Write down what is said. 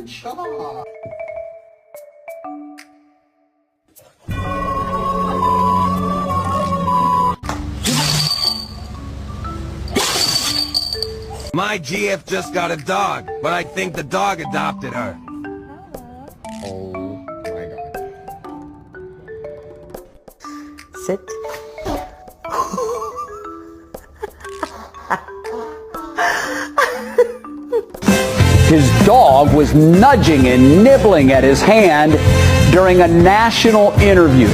Good job. My GF just got a dog, but I think the dog adopted her. Oh my god. Sit. His dog was nudging and nibbling at his hand during a national interview.